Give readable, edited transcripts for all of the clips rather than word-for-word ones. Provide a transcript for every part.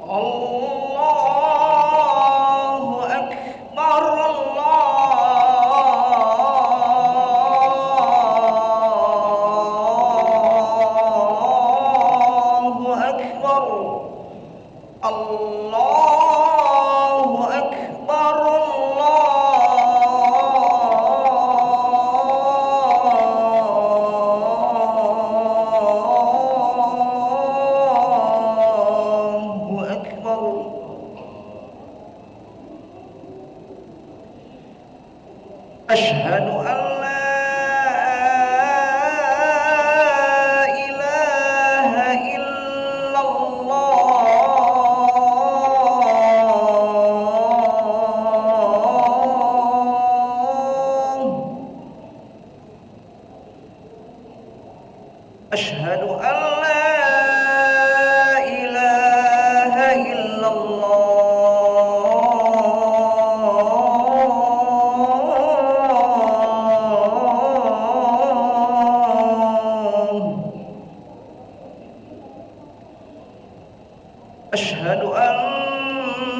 Allahu Akbar, Allahu Akbar, Allahu Akbar, Allahu Akbar. Asyhadu an la ilaha illallah. Asyhadu an la ilaha illallah. Asyhadu anna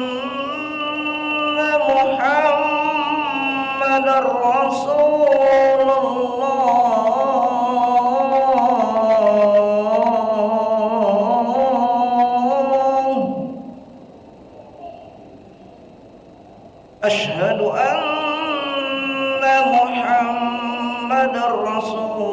Muhammadar Rasulullah. Asyhadu anna Muhammadar Rasulullah.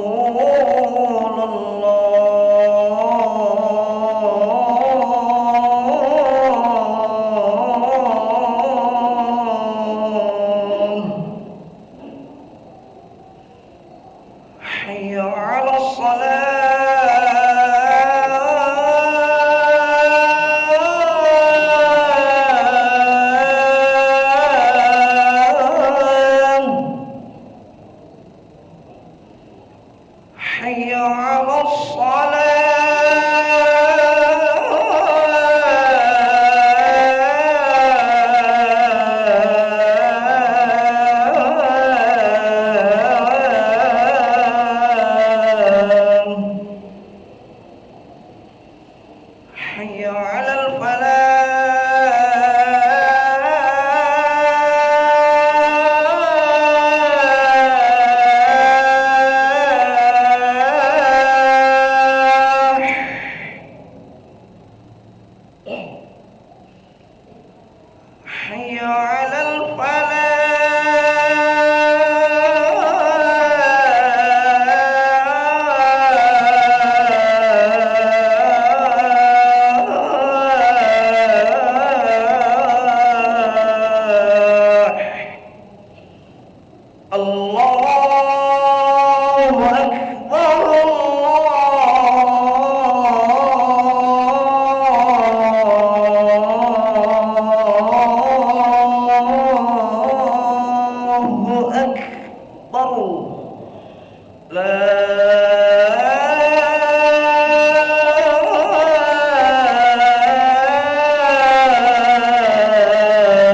Hayya 'alas salah. Hayya 'alas salah. Hayya 'alal falah. Hayya 'alal falah. Allahu Akbar, Allahu Akbar. La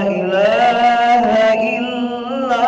ilaha illallah.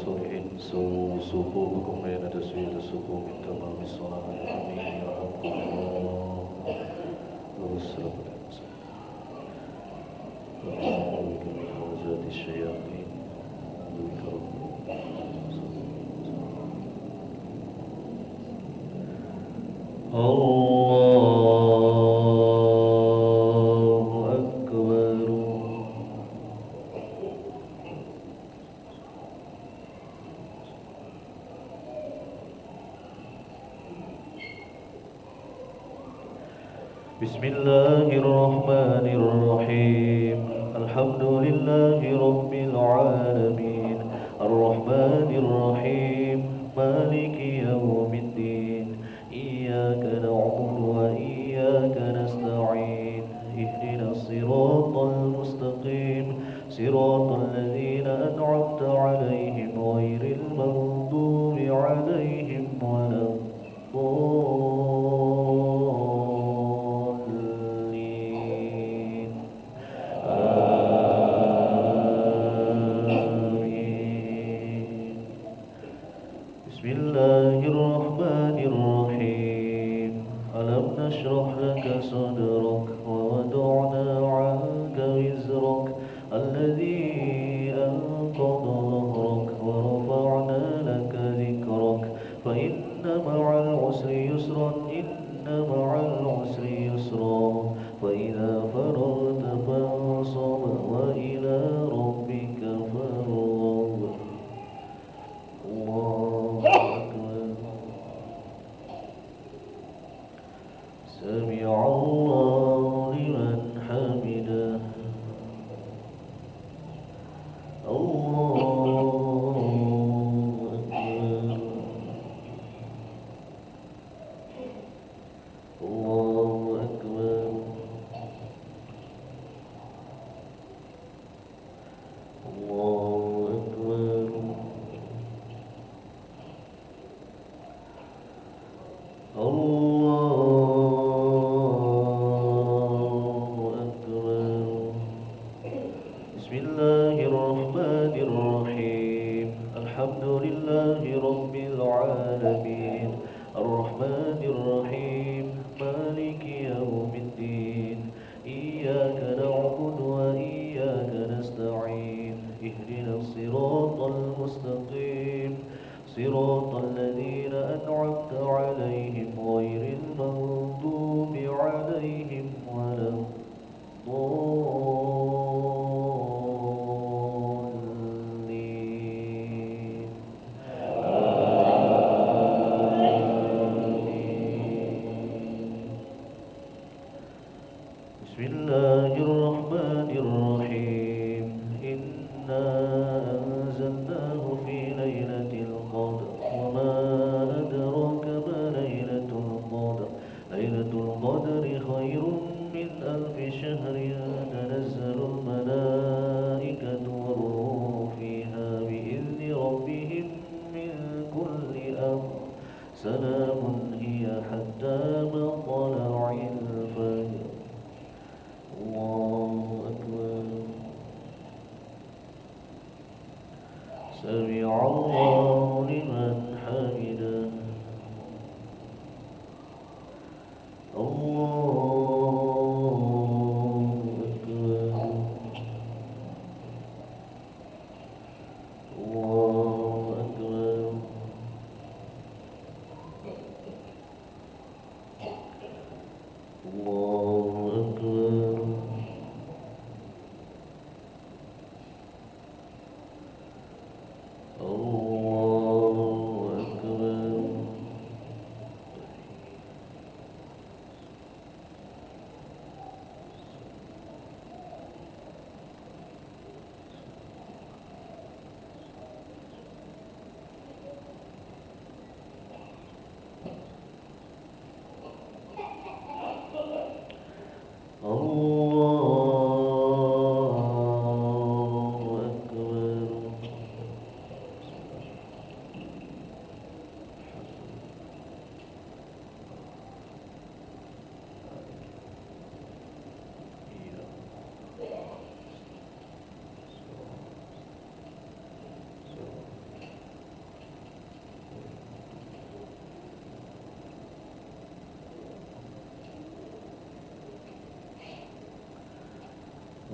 الصالحين سووا صفوفكم بين تسوية الصفوف من تمام الصلاة آمين يرحمكم الله والسلام عليكم ونعوذ بك من همزات الشياطين بك ربي الله أكبر بسم الله الرحمن الرحيم الحمد لله رب العالمين الرحمن الرحيم مالك يوم الدين إياك نعبد وإياك نستعين اهدنا الصراط المستقيم صراط الذين أنعمت عليهم غير المغضوب عليهم ولا الضالين آمين بسم الله الرحمن الرحيم ألم نشرح لك صدرك ووضعنا عنك وزرك الذي أنقض ظهرك ورفعنا لك ذكرك فإن مع العسر يسرا إن مع العسر يسرا فإذا فرغت فانصب وإلى ربك فارغب الله أكبر سمع الله لمن حمده الله أكبر الله أكبر الله أكبر الله أكبر بسم الله الرحمن الرحيم الحمد لله رب العالمين الرحمن الرحيم مالك يوم الدين إياك نعبد وإياك نستعين اهدنا الصراط المستقيم صراط الذين أنعمت عليهم غير المغضوب عليهم ولا الضالين آمين بسم الله الرحمن الرحيم إنا أنزلناه في ليلة القدر وما أدراك ما ليلة القدر ليلة القدر خير من ألف شهر تنزل الملائكة والروح فيها بإذن ربهم من كل أمر سلام هي حتى مطلع الفجر الله أكبر سمع الله لمن حمده الله أكبر الله أكبر الله أكبر الله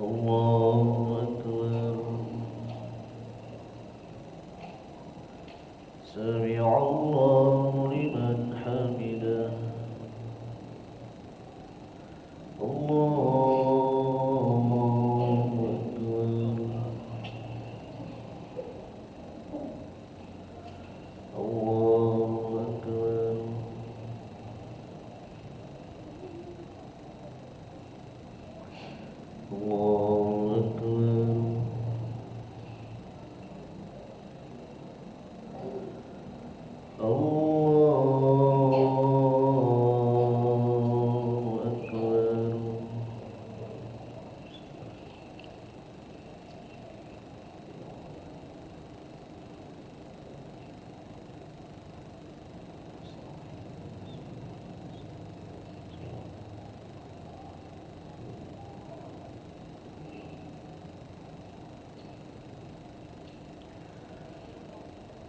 الله أكبر سمع الله لمن حمده الله أكبر الله أكبر الله أكبر الله أكبر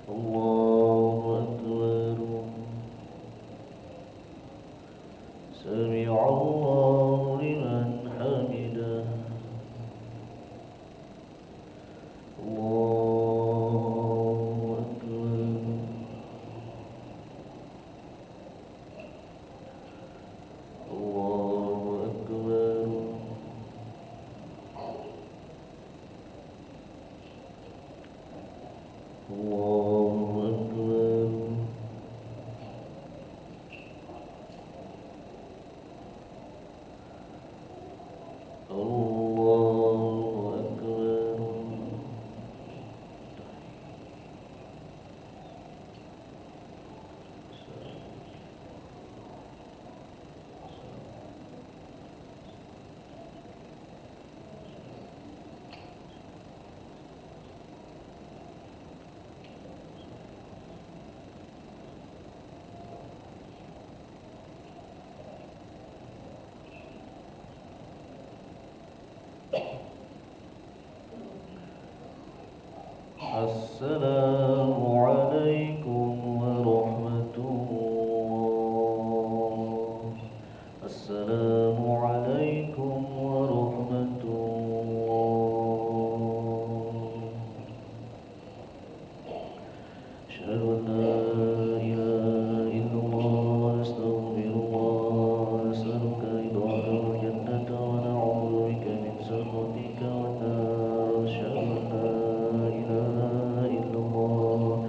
الله أكبر سمع الله لمن حمده الله أكبر الله أكبر الله أكبر الله أكبر السلام عليكم ورحمة الله السلام عليكم ورحمة الله أشهد أن لا إله إلا الله نستغفر الله نسألك رضاك والجنة ونعوذ بك من سخطك والنار أشهد أن لا إله إلا الله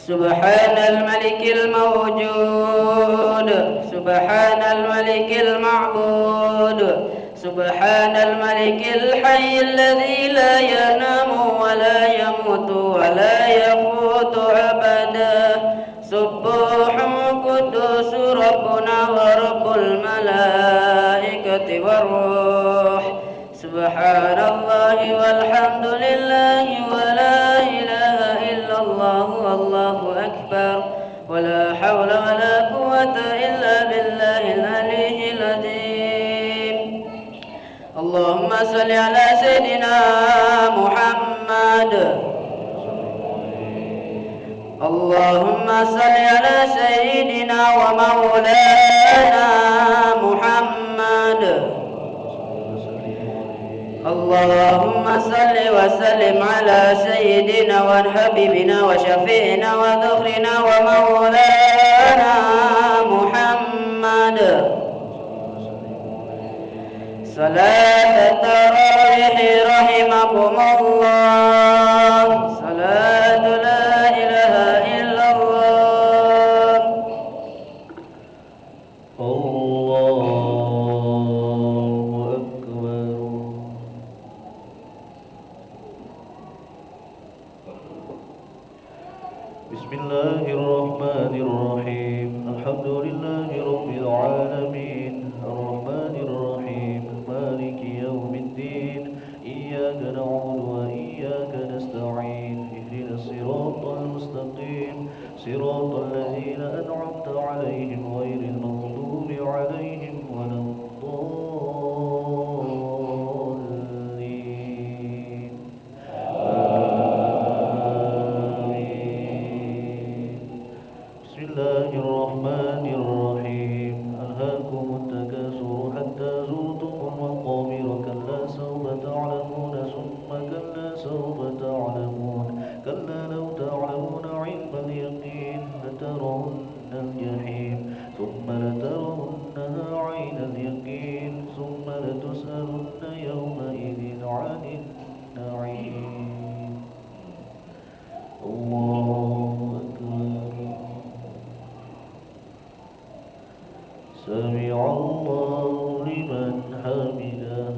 سبحان الملك الموجود، سبحان الملك المعبود، سبحان الملك الحي الذي لا ينام ولا يموت ولا يموت أبدا. سبوح قدوس ربنا ورب الملائكة والروح. سبحان الله والحمد لله ولا إله إلا الله والله أكبر ولا حول ولا قوة إلا بالله العلي العظيم. اللهم صل على سيدنا محمد. اللهم صل على سيدنا ومولانا محمد. اللهم صل وسلم على سيدنا وحبيبنا وشفيعنا وذخرنا ومولانا محمد. صلاة التراويح رحمكم الله. صلاة لا إله إلا الله. الله أكبر. بسم الله الرحمن الرحيم. الحمد لله رب العالمين الرحمن الرحيم مالك يوم الدين. إياك نعبد وإياك نستعين. اهدنا الصراط المستقيم صراط الذين أنعمت عليهم غير المغضوب عليهم ولا الضالين. آمين. بسم الله الرحمن الرحيم. ألهاكم التكاثر حتى زرتم المقابر. كلا سوف تعلمون ثم كلا سوف تعلمون. كلا لو تعلمون علم اليقين لترون الجحيم ثم لترونها عين اليقين ثم لتسألن يومئذ عن النعيم. الله أكبر. سمع الله لمن حمده.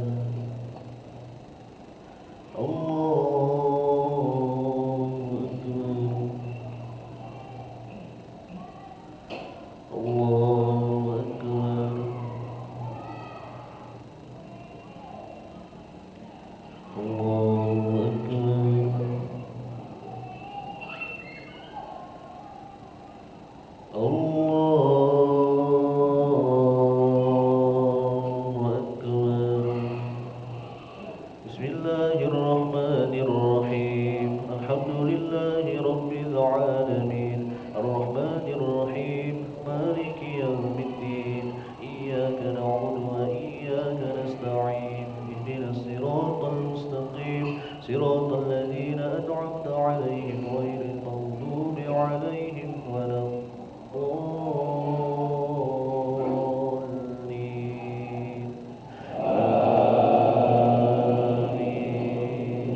الله أكبر. الله أكبر. الله أكبر. الله أكبر. بسم الله الرحمن الرحيم. الحمد لله رب العالمين الرحمن الرحيم مالك يوم الدين. إياك نعبد وإياك نستعين. اهدنا الصراط المستقيم صراط الذين أنعمت عليهم غير المغضوب عليهم ولا الضالين. آمين.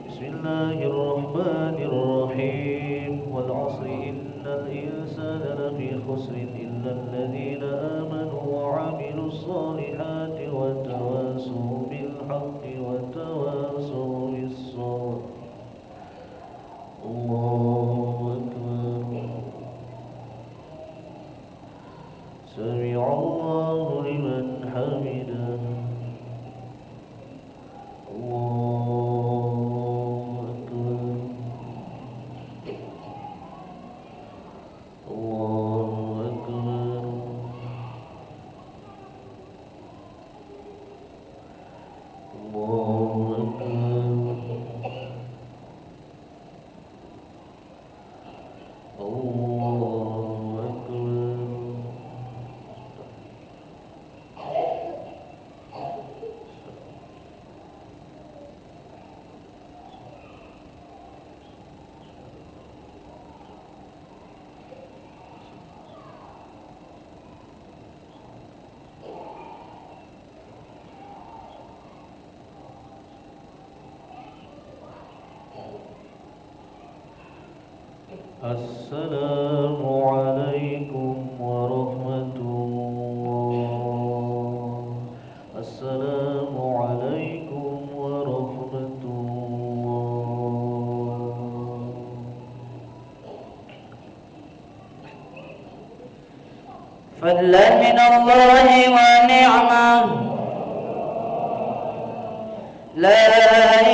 بسم الله الرحمن الرحيم. والعصر إن الإنسان لفي خسر إلا الذين آمنوا وعملوا الصالحات وتواصوا بالحق وتواصوا بالصبر. الله أكبر. سمع الله لمن حمده. الله أكبر. الله أكبر. الله أكبر. الله أكبر. السلام عليكم ورحمة الله. السلام عليكم ورحمة الله. فضلا من الله ونعمة. لا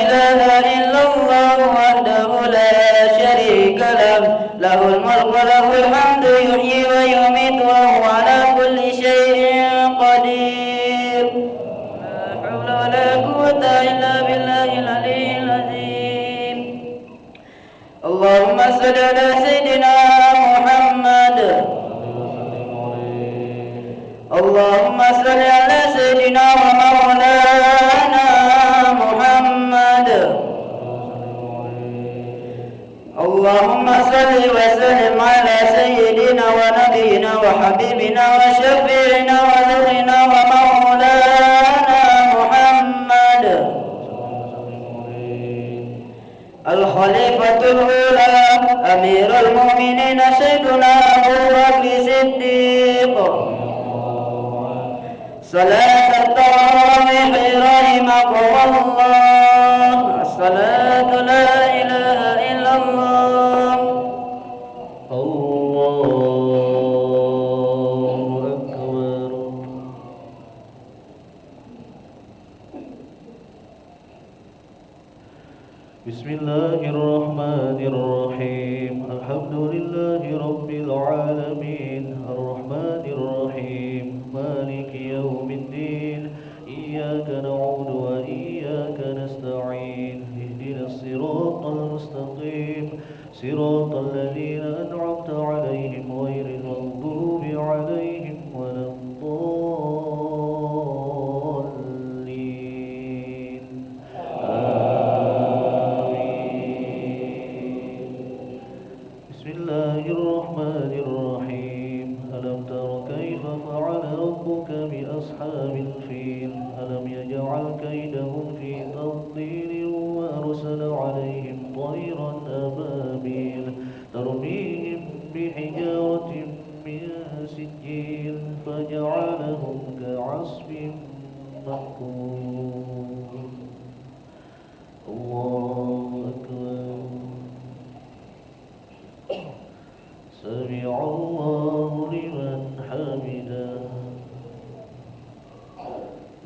إله إلا الله وحده لا شريك له، له الملك وله الحمد يحيي ويميت وهو على كل شيء قدير. لا حول ولا قوة إلا بالله العلي العظيم. اللهم صل على سيدنا محمد. اللهم صل على سيدنا ومولانا محمد. اللهم صل وسلم على سيدنا ونبينا وحبيبنا وشفيعنا ونورنا ومولانا محمد الخليفة الأولى أمير المؤمنين سيدنا أبو بكر الصديق. صلاة التراويح رحمكم الله. الصلاة لا إله إلا الله. الله أكبر. بسم الله الرحمن الرحيم. الحمد لله رب العالمين الرحمن الرحيم مالك يوم الدين. إياك نعبد وإياك نستعين. اهدنا الصراط المستقيم صراط الذين أنعمت عليهم غير المغضوب عليهم ولا الضالين. آمين. بسم الله الرحمن الرحيم. ألم تر كيف فعل ربك بأصحاب الفيل؟ ألم يجعل كيدهم في تضليل وأرسل عليهم طيرا أبابيل ترميهم بحجارة من سجيل فجعلهم كعصف مأكول. الله أكبر. سمع الله لمن حمده.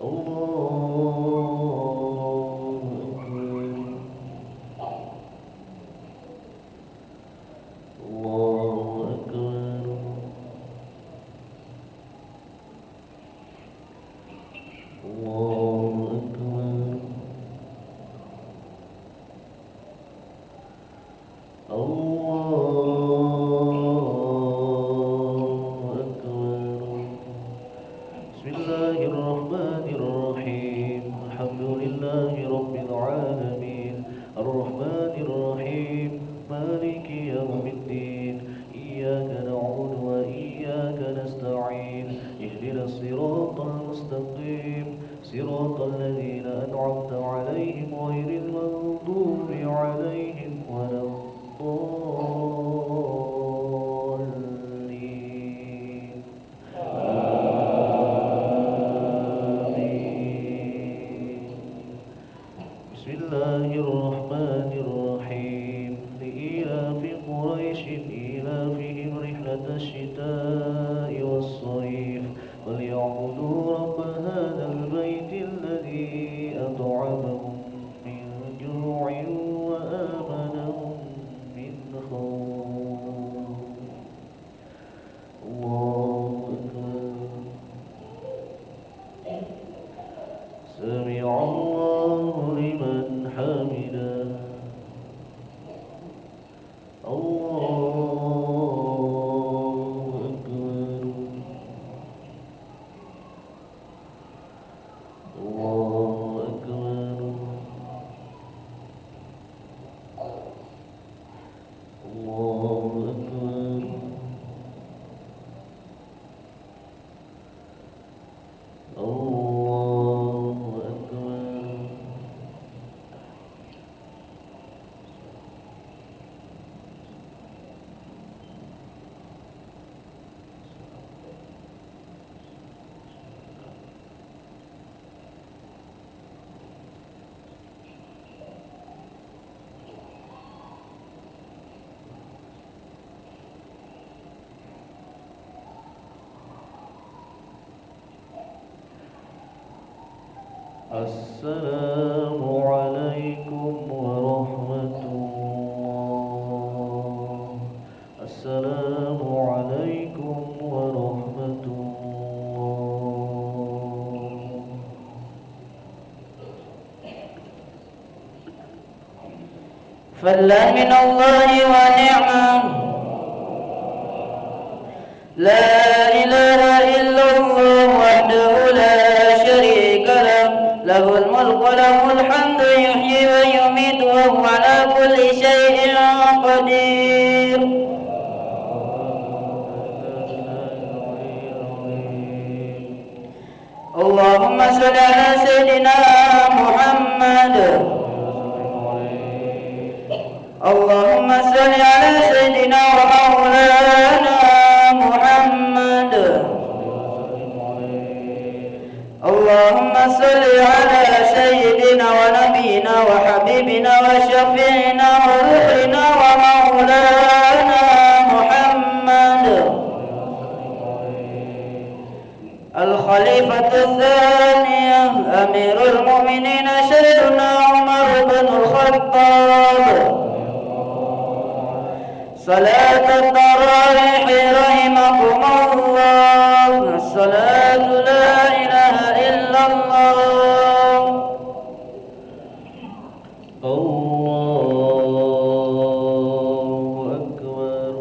الله أكبر. الله أكبر. الله أكبر. الله أكبر. بسم الله الرحمن الرحيم. الحمد لله رب العالمين الرحمن الرحيم مالك يوم الدين. إياك نعبد وإياك نستعين. اهدنا الصراط المستقيم صراط الذين أنعمت عليهم غير المغضوب عليهم ولا الضالين. آمين. بسم الله الرحمن الرحيم. لإيلاف قريش إيلافهم رحلة الشتاء والصيف فليعبدوا رب هذا البيت الذي أطعمهم من جوع وآمنهم من خوف. الله أكبر. سمع الله لمن حمده. الله أكبر. الله أكبر. الله أكبر. الله أكبر. السلام عليكم ورحمة الله. السلام عليكم ورحمة الله. فضلا من الله ونعمة، لا إله إلا الله وحده لا شريك له، له الملك وله الحمد يحيي ويميت وهو على كل شيء قدير. اللهم صل على سيدنا محمد. اللهم صل على سيدنا ومولانا محمد. اللهم صل على سيدنا ونبينا وحبيبنا وشفيعنا وروحنا ومولانا محمد الخليفة الثانية أمير المؤمنين سيدنا عمر بن الخطاب. صلاة التراويح رحمكم الله. الصلاة لا إله إلا الله. الله أكبر.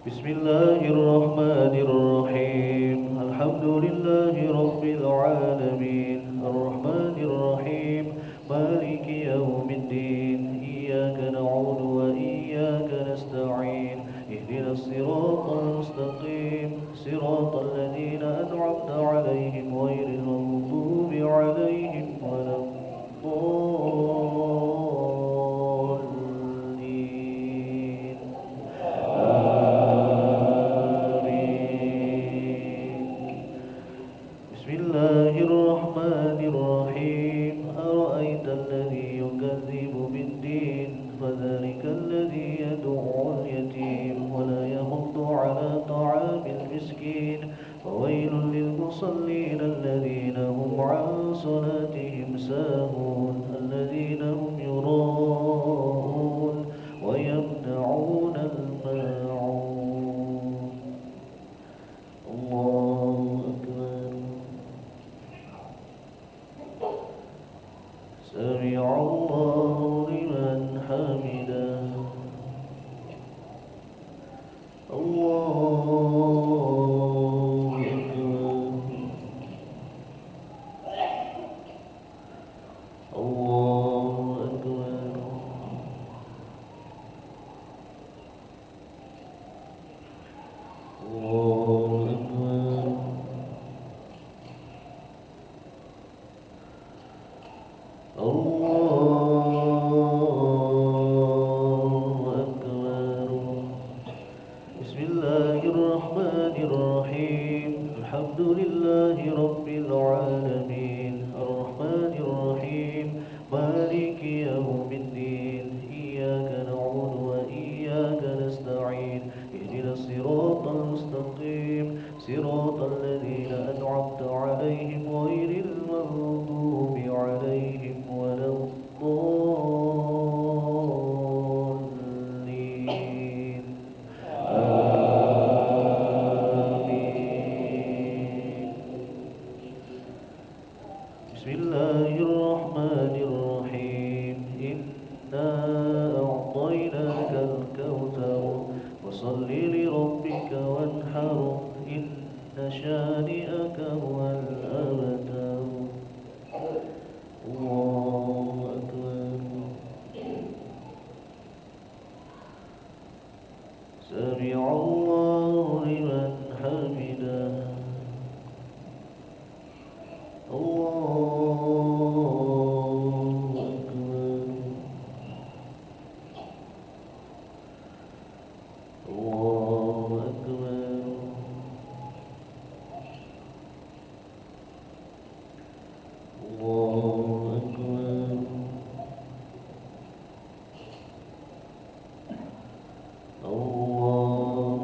بسم الله الرحمن الرحيم. الحمد لله رب العالمين الرحمن الرحيم مالك يوم الدين. إياك نعبد وإياك نستعين. اهدنا الصراط المستقيم صراط الذين أنعمت عليهم غير المغضوب عليهم ولا الضالين. آمين. بسم الله الرحمن الرحيم. أرأيت الذي يكذب بالدين فذلك الذي يدعو اليتيم ولا يحض على طعام المسكين. فويل للمصلين الذين هم عن صلاتهم ساهون الذين هم يراءون ويمنعون الماعون. الله أكبر. سمع الله لمن حمده. الله أكبر. الله أكبر. الله أكبر. الله أكبر. بسم الله الرحمن الرحيم. الحمد لله رب العالمين الرحمن الرحيم مالك يوم الدين. إياك نعبد وإياك نستعين. اهدنا الصراط المستقيم صراط الذين أنعمت عليهم غير المغضوب عليهم ولا الضالين. آمين. بسم الله الرحمن الرحيم. إنا أعطيناك الكوثر فصل لربك وانحر إن شانئك هو الأبتر. الله أكبر. سمع الله لمن حمده. الله أكبر. الله أكبر. الله أكبر. الله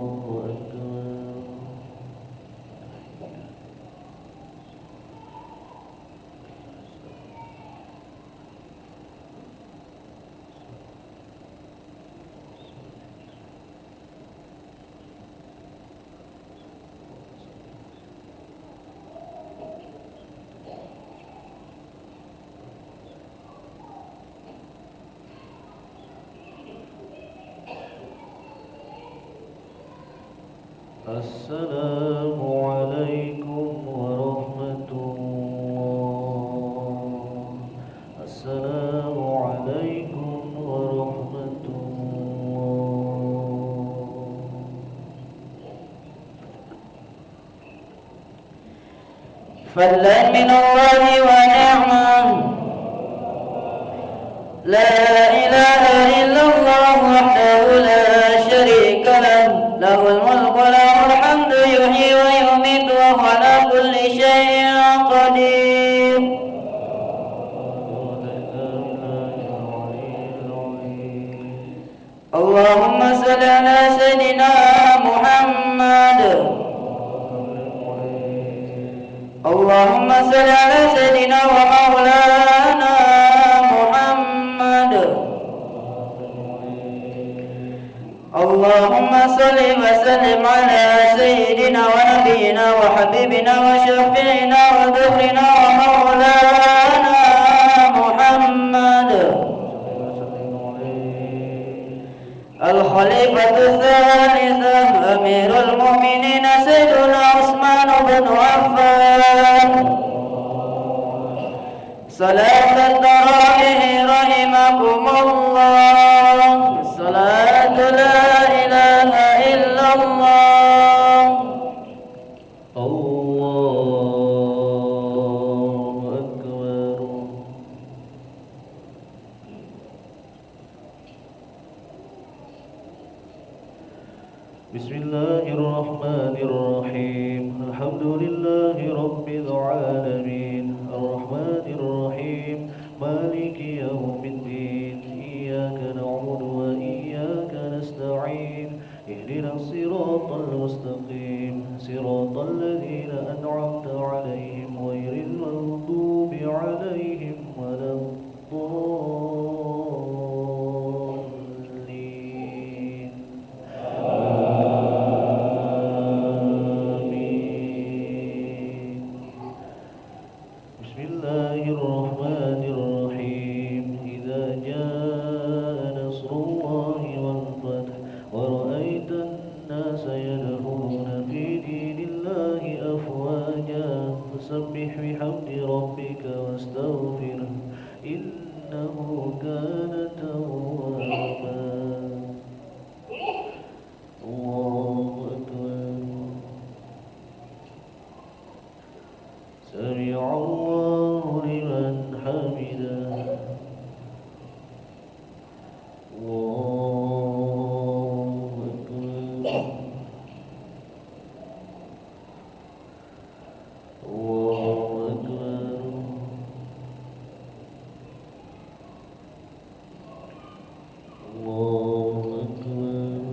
السلام عليكم ورحمة الله. السلام عليكم ورحمة الله. فضلا من الله ونعمة، لا إله إلا الله وحده لا شريك له، له الملك وله الحمد يحيي ويميت وهو على كل شيء قدير. اللهم صل على سيدنا محمد. اللهم صل على سيدنا ومولانا محمد. اللهم صل وسلم على سيدنا ونبينا وحبيبنا وشفيعنا وذكرنا ومولانا محمد. الخليفة الثالث أمير المؤمنين سيدنا عثمان بن عفان، صلاة التراويح رحمكم الله، صلاة لا إله إلا الله. الله أكبر. بسم الله الرحمن الرحيم. الحمد لله رب العالمين، الرحمن الرحيم، مالك يوم الدين، إياك نعبد وإياك نستعين، اهدنا الصراط المستقيم، صراط الذين أنعمت عليهم غير المغضوب عليهم ولا الضالين. آمين. بسم الله الرحمن الرحيم. إذا جاء نصر الله والفتح ورأيت الناس يدخلون في دين الله أفواجا فسبح بحمد ربك واستغفره إنه كان توابا. الله أكبر. سمع الله لمن حمده. الله أكبر. الله أكبر. الله أكبر.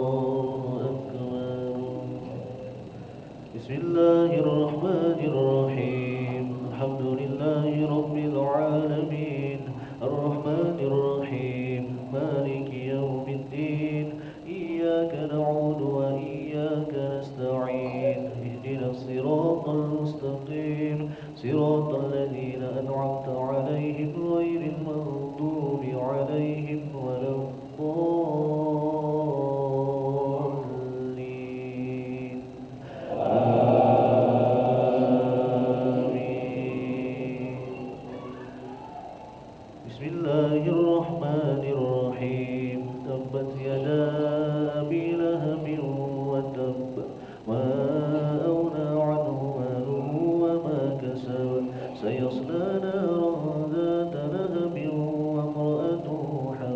الله أكبر. بسم الله الرحمن الرحيم. الحمد لله رب العالمين، الرحمن الرحيم، مالك يوم الدين، إياك نعبد وإياك نستعين، اهدنا الصراط المستقيم، صراط الذين أنعمت عليهم غير المغضوب عليهم ولا الضالين. آمين. بسم الله الرحمن الرحيم. تبت يدا أبي لهب وتب، ما أغنى عنه ماله وما كسب، سيصلى نارا ذات لهب وامرأته حمالة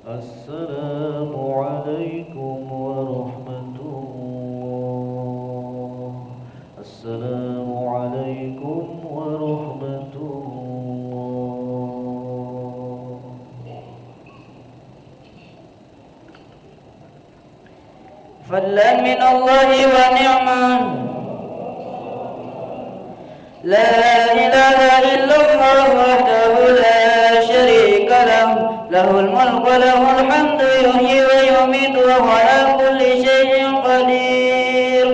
السلام عليكم ورحمة الله. السلام عليكم ورحمة الله. فضلا من الله ونعمة، لا إله إلا الله وحده لا شريك له، له الملك وله الحمد يحيي ويميت وهو على كل شيء قدير.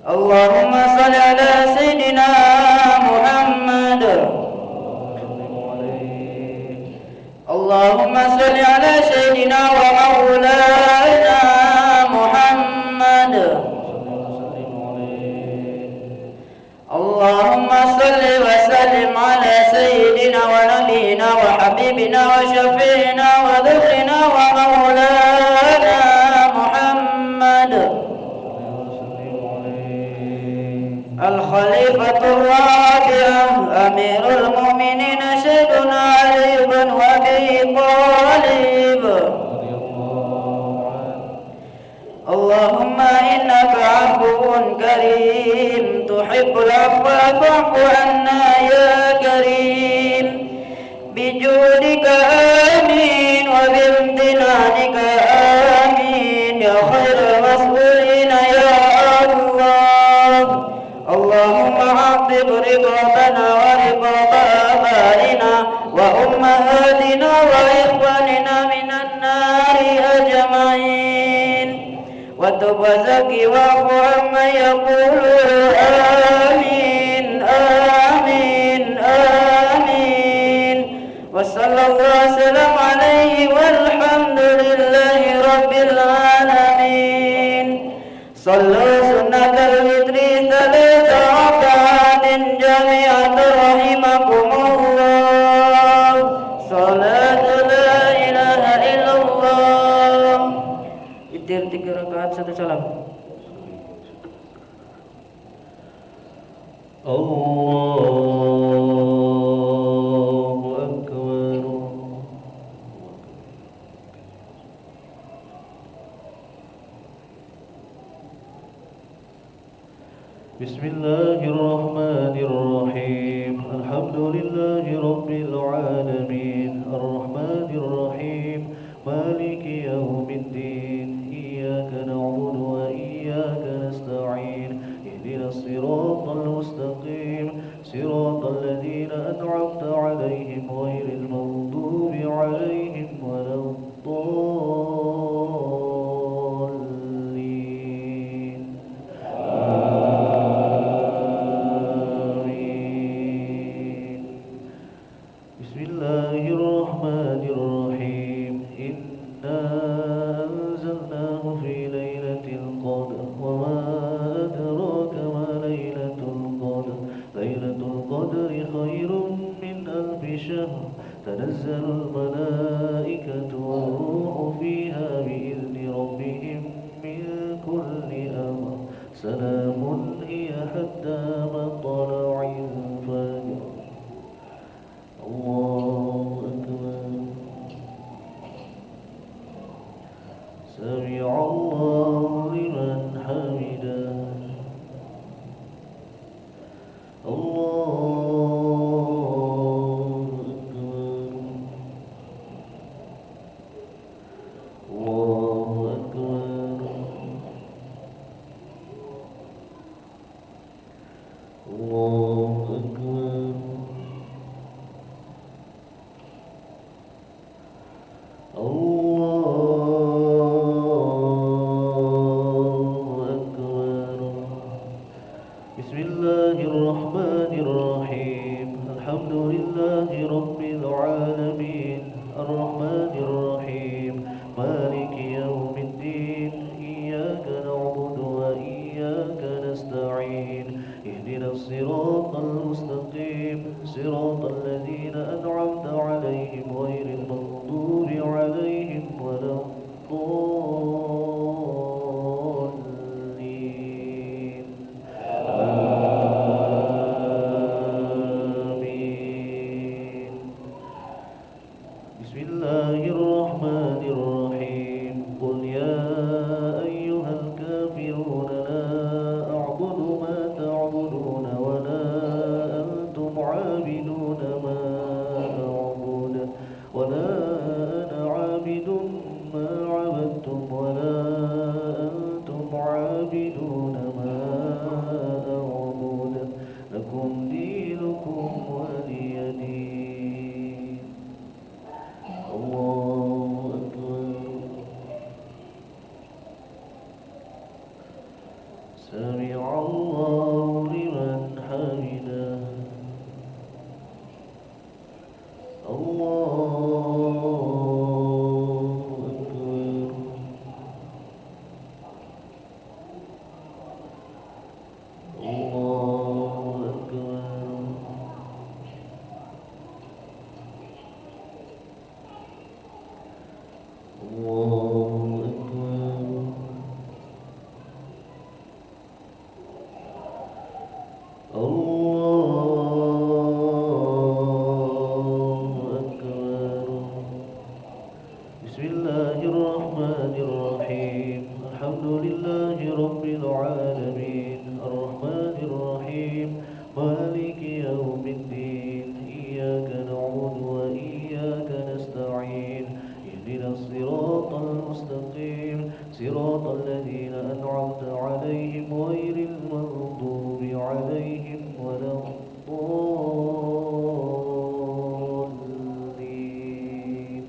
اللهم صل على سيدنا محمد. اللهم صل على سيدنا ومولانا محمد. اللهم صل وسلم على سيدنا ونبينا وحبيبنا وشفيعنا وذكرنا ومولانا محمد الخليفة الرابع أمير المؤمنين سيدنا علي بن أبي طالب. اللهم إنك عفو كريم تحب العفو فاعف عنا يا كريم، بجودك آمين وبامتنانك آمين يا خير المسؤولين يا الله. اللهم عظم رقابنا ورقاب آبائنا وأمهاتنا وإخواننا من النار أجمعين، وتب وزكي واعف عمن يقول آمين آمين آمين. وصلى الله وسلم عليه والحمد لله رب العالمين. صلوا سنة الوتر 3 ركعات جميعا رحمكم الله. صلاة لا إله إلا الله. Witir 3 rakaat 1 salam. Allahu Akbar. Bismillahirrahmanirrahim. Alhamdulillahi Rabbil Alamin. Ar-Rahmanirrahim. Maliki yawmiddin. Iyyaka na'budu wa iyyaka nasta'in. Ihdinas siratal mustaqim. Siratal ladzina an'amta 'alaihim ghairil maghdubi 'alaihim waladdallin. Amin. Bismillahirrahmanirrahim. Inna anzalnahu fi lailatul qadr wa ma adraka ma lailatul qadr. Lailatul qadri khairun min alfi shahr. Tanazzalul malaikatu war-ruhu fiha bi'izni rabbihim min kulli amr. Salamun hiya hatta matla'il fajr. Allahu Akbar. Sami'a Allahu liman hamidah. Allahu Akbar. Allahu Akbar. Allahu Akbar. Allahu Akbar. Bismillahirrahmanirrahim. Alhamdulillahi Rabbil Alamin. Ar-Rahmanirrahim. Maliki yawmiddin. Iyyaka na'budu wa iyyaka nasta'in. Ihdinas siratal mustaqim. Siratal ladzina an'amta 'alaihim ghairil maghdubi 'alaihim waladdallin. Amin. سمع الله لمن حمده الله أكبر الله أكبر الله أكبر الله أكبر بسم الله الرحمن الرحيم الحمد لله رب العالمين الرحمن الرحيم مالك يوم الدين إياك نعبد وإياك نستعين اهدنا الصراط المستقيم صراط الذين أنعمت عليهم غير المغضوب عليهم ولا الضالين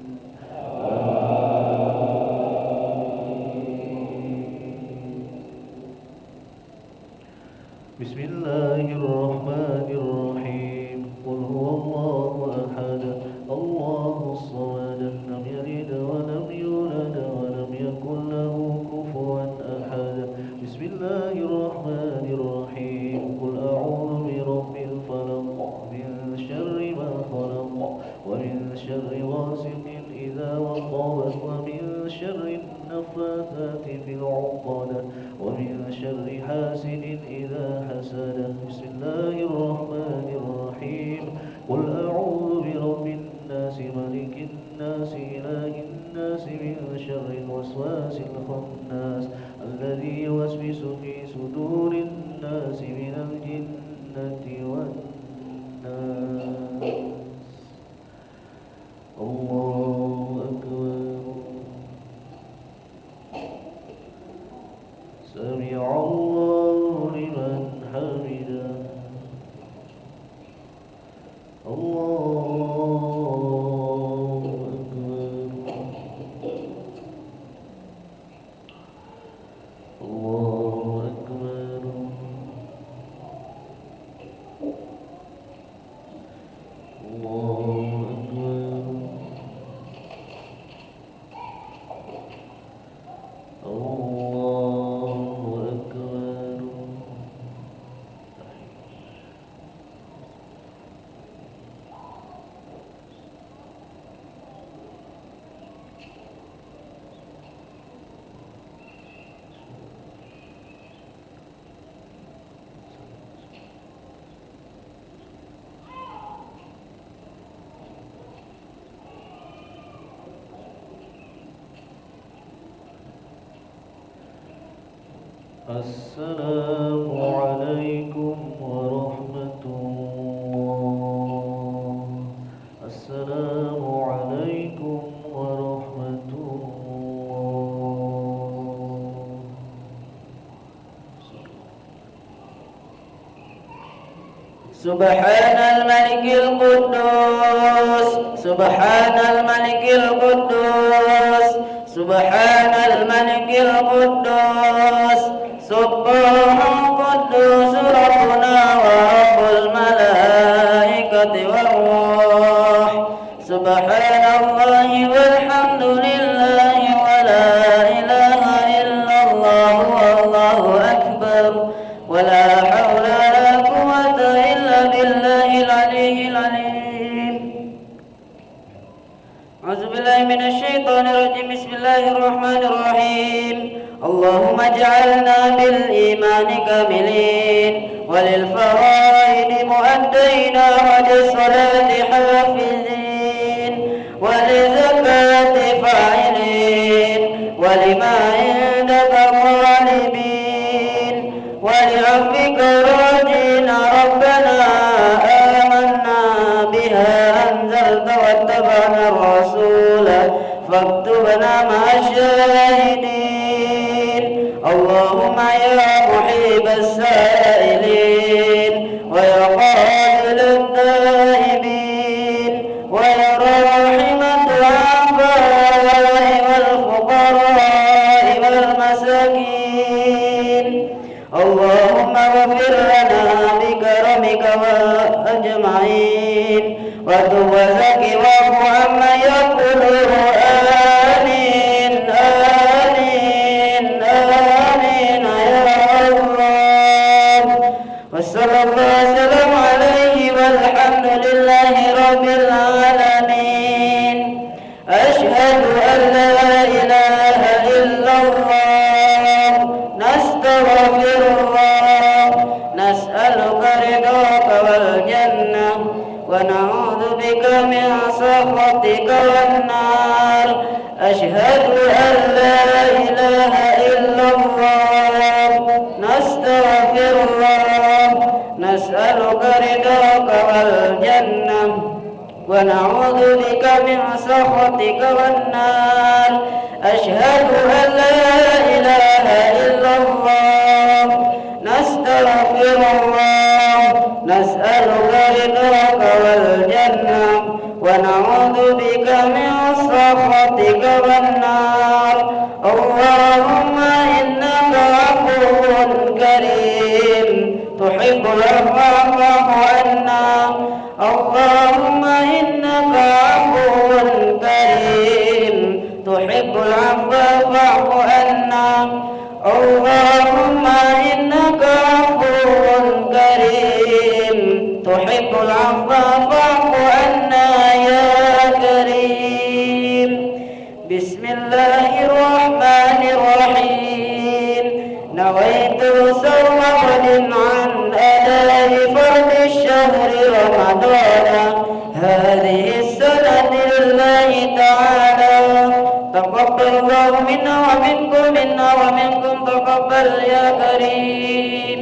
بسم الله الرحمن الرحيم قل هو الله أحد الله الصمد لم يلد ولم يولد ولم يكن له كفوا أحد بسم الله الرحمن الرحيم قل أعوذ برب الفلق من شر ما خلق ومن شر غاسق إذا وقب ومن شر النفاثات في العقد ومن شر حاسد إذا حسد بسم الله الرحمن الرحيم قل أعوذ برب الناس ملك الناس إله الناس من شر الوسواس الخناس الذي يوسوس في صدور الناس من الجنة والناس الله أكبر سمع الله لمن حمده الله أكبر الله أكبر الله أكبر الله أكبر السلام عليكم ورحمة الله السلام عليكم ورحمة الله سبحان الملك القدوس سبحان الملك القدوس سبحان الملك القدوس سبح قدوس ربنا ورب الملائكة والروح سبحان الله والحمد لله ولا إله إلا الله والله أكبر ولا حول ولا قوة إلا بالله العلي العليم أعوذ بالله من الشيطان الرجيم بسم الله الرحمن الرحيم اللهم اجعلنا بالإيمان كاملين وللفرائض مؤدين وللصلاة حافظين وللزكاة فاعلين ولما عندك طالبين ولعفوك راجين ربنا آمنا بها أنزلت واتبعنا الرسول فاكتبنا مع الشاهدين اللهم يا محب السائلين ويا قابل التائبين ويا راحم الضعفاء والفقراء والمساكين اللهم اغفر لنا بكرمك وأجمعين وتب وزكي واعف عمن يقول آمين آمين آمين يا الله. وصلى الله وسلم عليه والحمد لله رب العالمين. أشهد أن لا إله إلا الله نستغفر الله نسألك رضاك والجنة ونعوذ بك من سخطك والنار. أشهد أن لا إله إلا الله نستغفر الله نسألك رضاك والجنة ونعوذ بك من سخطك والنار. أشهد أن لا إله إلا الله نستغفر الله نسألك رضاك والجنة ونعوذ بك من سخطك والنار. اللهم إنك عفو كريم تحب العفو فاعف عنا. اللهم إنك عفو كريم تحب العفو فاعف عنا. اللهم إنك عفو كريم تحب العفو فاعف عنا يا كريم. بسم الله الرحمن الرحيم. نويت صوم غد عن أداء فرض الشهر رمضان هذه السنة لله تعالى. تقبل الله منا ومنكم تقبل يا كريم.